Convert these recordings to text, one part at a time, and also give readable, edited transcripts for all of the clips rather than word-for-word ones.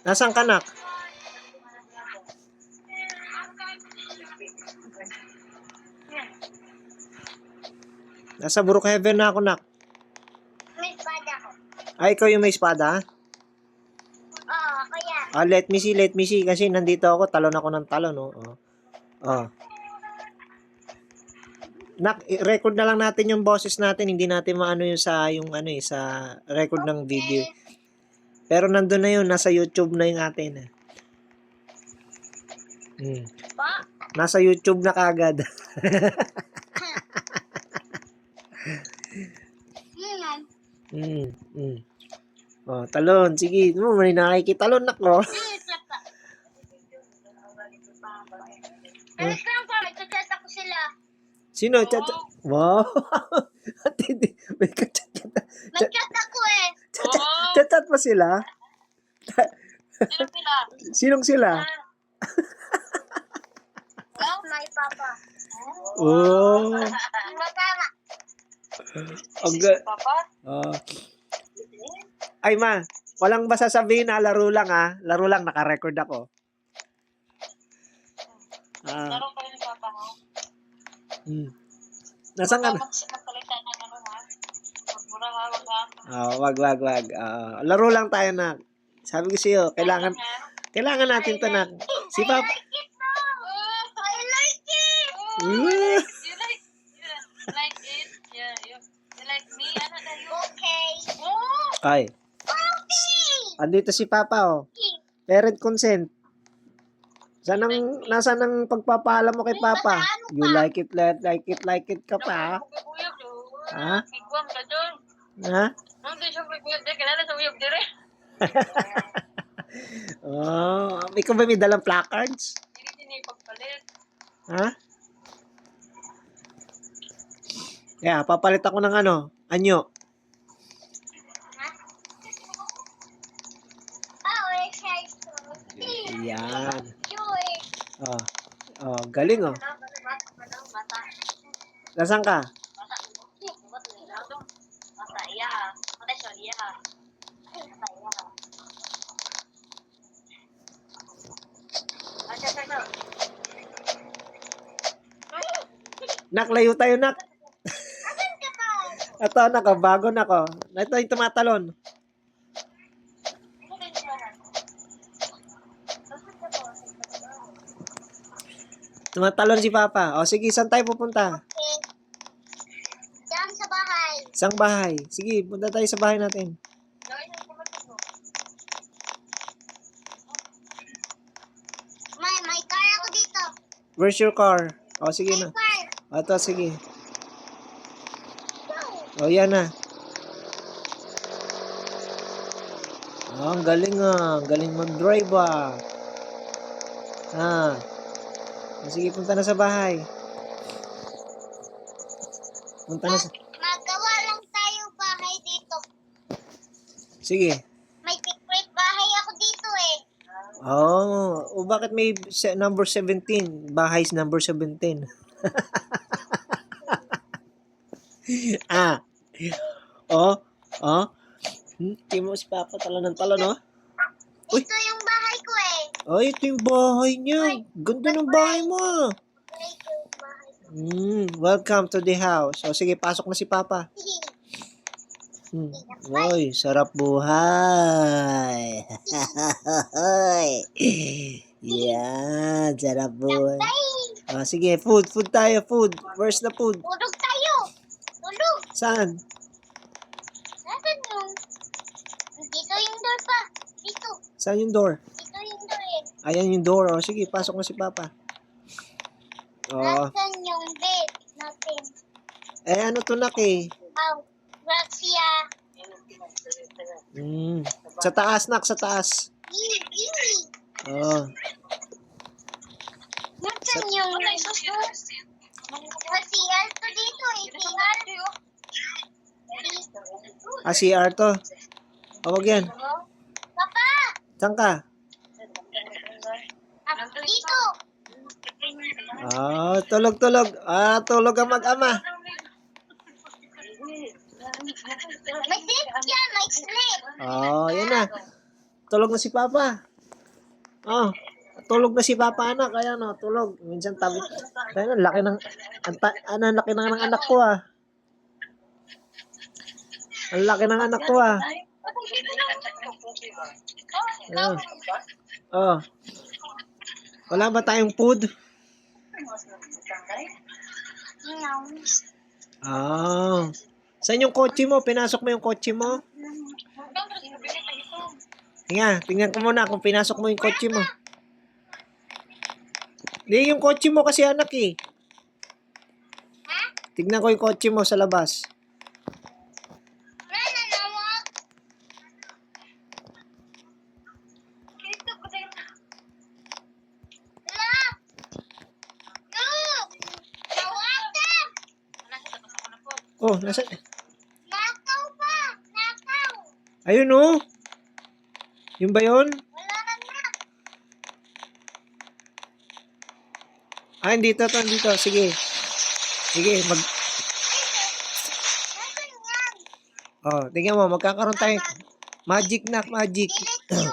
Nasaan ka, nak? Nasa Brookhaven na ako, nak. May espada ko. Ay, ikaw yung may espada? Oo, kaya. Let me see. Kasi nandito ako, talon ako ng talon, oh. Oh. Nak, record na lang natin yung boses natin. Hindi natin maano yung sa record ng video. Pero nandun na yun, nasa YouTube na yung atin. Pa? Nasa YouTube na kagad. Oh, talon, sige. May nakikitalon ako. Alas lang pa, magchat ako sila. Sino? Wow. May kachat. Magchat ako eh. Chat pa sila? Sino sila? Sinong sila? Oh, my papa. Oh. Magkama. Papa? Oh. Ay, ma. Walang ba sasabihin na laro lang, ah? Laro lang, naka-record ako. Laro pa rin ni papa mo? Nasaan ka na? Magsalita ng ano ha? Magmura ha, wag ha? Wag. Laro lang tayo, na. Sabi ko sa'yo, kailangan natin to, na. Si Papa. I like it! Uh. You like it? Yeah, you like me? Ano tayo? Okay. Oh! Ay, Okay! andito si Papa, oh. Parent consent. Nasaan ang pagpapaalam mo kay Papa? You like it ka pa, ha? Igwam ka dun. Ha? Nung di siya pagkuyog din, kailangan sa uyog din eh. Oh, ikaw ba may dalang placards? Hindi din pagpalit. Ha? Yeah, papalit ako ng anyo. Yan. Oh, galing, oh. Nasaan ka? Nak, layo tayo, nak. Ito, bago na ko. Ito yung tumatalon. Tumatalon si Papa. O, sige, saan tayo pupunta? Diyan sa bahay. Isang bahay. Sige, punta tayo sa bahay natin. May car ako dito. Where's your car? O, sige na. Car. Ito, sige. O, yan na. Oh, ang galing, ah. Galing mag-drive, ah. Sige, punta na sa bahay. Magawa lang tayo bahay dito. Sige. May secret bahay ako dito eh. Oh, bakit may number 17? Bahay's number 17. Timo si Papa talon ng talon, no? Uy. Ito yung bahay ko eh. Ay, ito yung bahay niya. Ganda ng bahay mo. Welcome to the house. O, sige, pasok na si Papa. Oy, sarap buhay. Yan, sarap buhay. Sige, food tayo, food. Where's the food? Tulog tayo. Tulog. Saan? Nasaan yung? Dito yung door pa. Dito. Saan yung door? Dito yung door eh. Ayan yung door. O, sige, pasok na si Papa. Nasaan yung bed natin? Ano to, nak, eh? Gracia. Sa taas, nak, sa taas. Nasaan yung si Alto dito eh. Si CR Alto. to. Wag yan. Papa! Saan ka? Dito. Tulog. Tulog ang mag-ama. May sleep yan. May sleep. Yan na. Tulog na si Papa. Oh, tulog na si Papa anak. Kaya no, tulog. Minsan tabi. Kaya no, laki ng, laki ng anak ko ah. Ang laki ng anak ko ah. Ah. Oh. Wala ba tayong food? Ah. Saan yung kotse mo? Pinasok mo yung kotse mo? Tingnan ko muna kung pinasok mo yung kotse mo. Hindi, yung kotse mo kasi anak eh. Tignan ko yung kotse mo sa labas. Oh, nasa... Nakaw pa! Nakaw! Ayun oh. Yung ba yun? Wala na! Ah, dito to, dito. Sige. Sige, Nasaan yan? Oh, tingnan mo, magkakaroon tayo. Magic na, magic. Delete yung...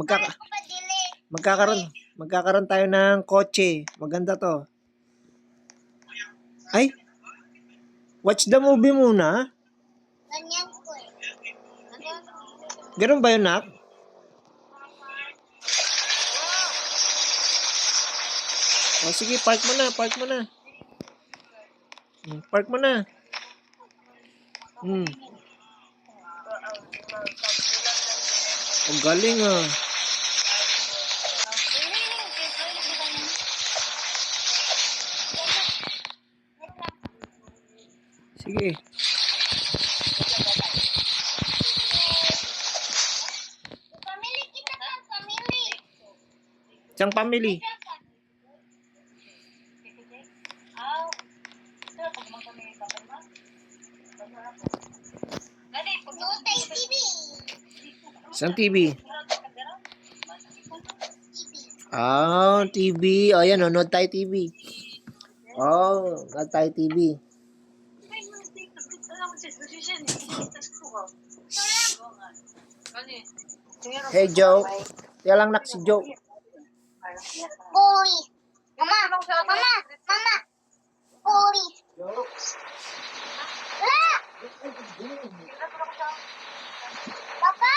Magkaka... Paano ko pa delete? Magkakaroon tayo ng kotse. Maganda to. Ay, watch the movie muna. Ganyan ko eh. Ganun ba yun, Nak? O sige, park mo na, park mo na. Park mo na. Ang galing ah. Sige. Family kita kan, family. Isang family. Nutay TV. Isang TV. Ah, TV. O, yan, nanonood tayo TV. Oh, nanonood tayo TV. Hey, Joe. Kaya lang nak si Joe. Boy. Mama, mama, mama. Boy. La! Papa!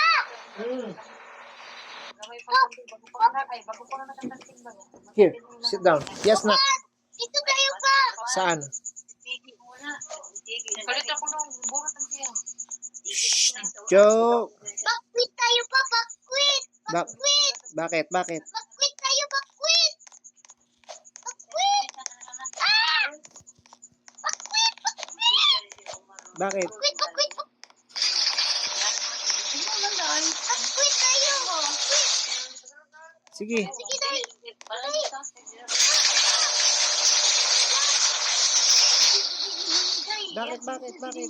Here, sit down. Yes, nak. Dito kayo pa. Saan? Kalit ako ng burat ng tiyan. Joe. Bakwit tayo pa, bakwit. Bakwit. Bakit? Bakit? Bakwit tayo, bakwit. Bakwit. Ah! Bakwit, bakwit. Bakit? Bakwit, bakwit, bakwit. Bakwit tayo. Bakwit. Sige. Sige, dahil. Bakit? Bakit? Bakit?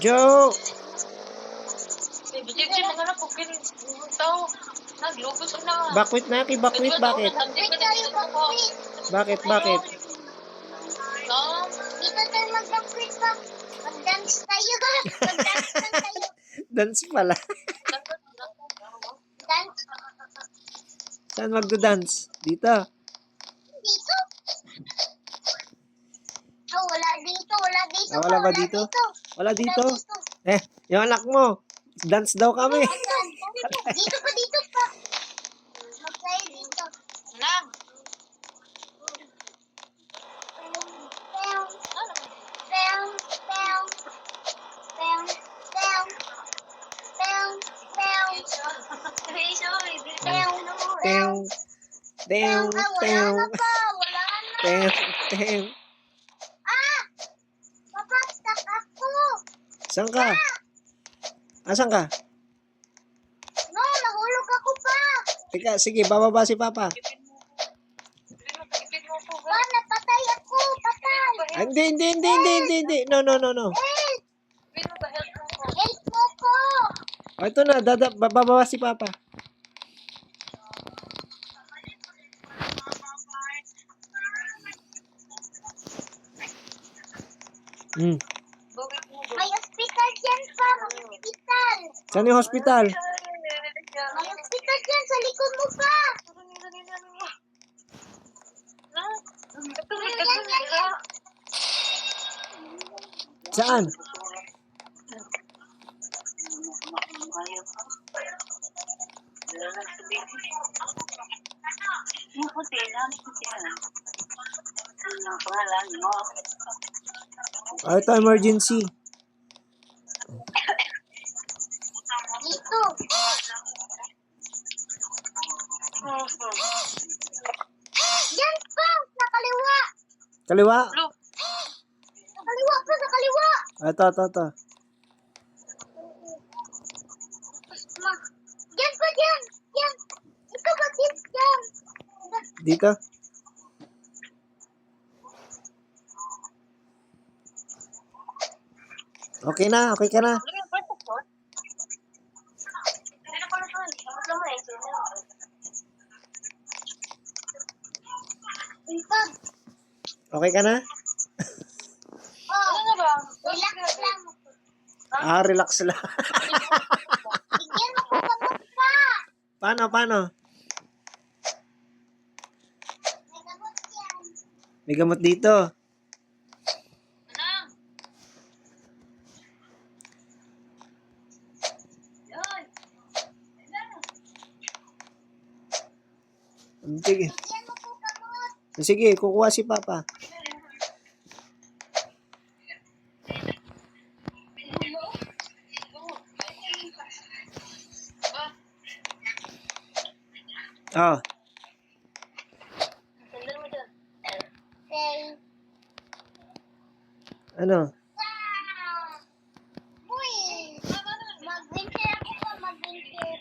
Joe. Bakwit na, bakwit. Bakit? Bakwit tayo, bakwit. Bakit? Bakit? Dito tayo mag-bakwit pa. Mag-dance tayo. Mag-dance lang tayo. Dance pala. Dance. Saan magdo-dance? Dito. Dito. Oh, wala dito. Wala dito. Ah, wala ba dito? Wala dito. Yung anak mo. Dance daw kami. Dito pa, dito pa. Mag-tayo dito. Nang. Tew. Tew. Tew. Tew. Tew. Papa, stuck ako. Saan ka? Asan ka? No, nahulog ako pa. Teka, sige, bababa si Papa. Pa, napatay ako. Patay. Ah, hindi. No. Help! Help mo ko. O, ito na. Bababa si Papa. Hmm. May hospital dyan pa. May hospital. Saan yung hospital? May hospital dyan sa likod mo pa. Yan. Saan? O, ito, emergency. Dito. Yan pa. Sa kaliwa. Kaliwa. Sa kaliwa pa. Sa kaliwa. Ito. Ma. Yan pa dyan. Yan. Ikaw ba dyan? Dito. Okay na, okay ka na. Okay ka na? Ano ba? Relax lang. Relax lang. Bigyan mo ko gamot pa. Paano? May gamot yan. May gamot dito. Sige. Bigyan mo ko gamot. Sige, kukuha si Papa. Oh, Okay. ano? Uy. Mag-winter ako pa. Mag-winter.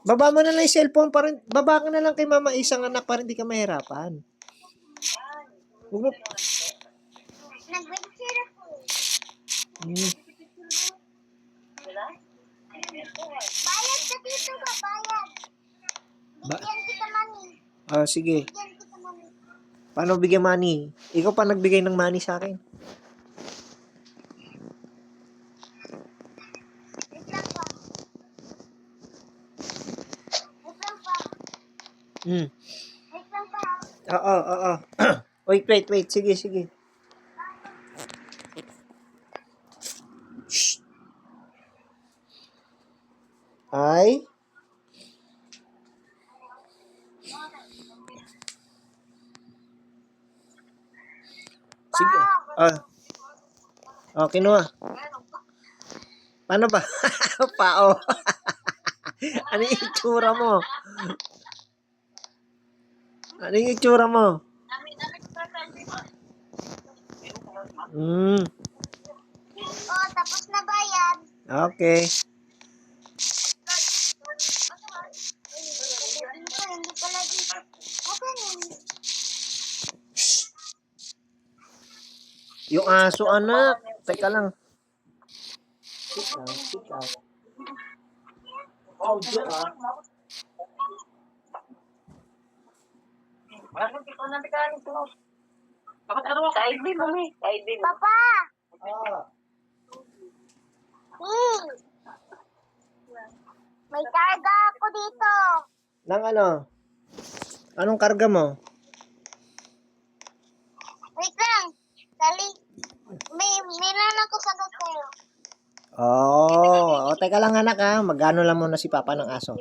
Baba mo na lang yung cellphone para baba ka na lang kay Mama isang anak para hindi ka mahirapan. Huwag mo. Nag-winter ako. Hmm. Bayad ka dito ba? Bayad. Bigyan kita money. Sige. Bigyan kita money. Paano bigyan money? Ikaw pa nagbigay ng money sa akin. Wait lang pa. Wait lang pa. Hmm. Wait lang pa. Oo. wait. Sige. Shh. Ay. Sige. Kinuha. Paano ba? Pao. Ano yung itsura mo? Ano yung itsura mo? Hmm. Tapos na bayad. Okay. Hindi pala dito. Okay na. Yung aso, anak. Teka lang. Sit down. Audio, Papa! May karga ako dito. Nang ano? Anong karga mo? Wait lang. Dali. May lang ako sagot sa'yo. Teka lang anak ha. Magano lang muna si Papa ng aso.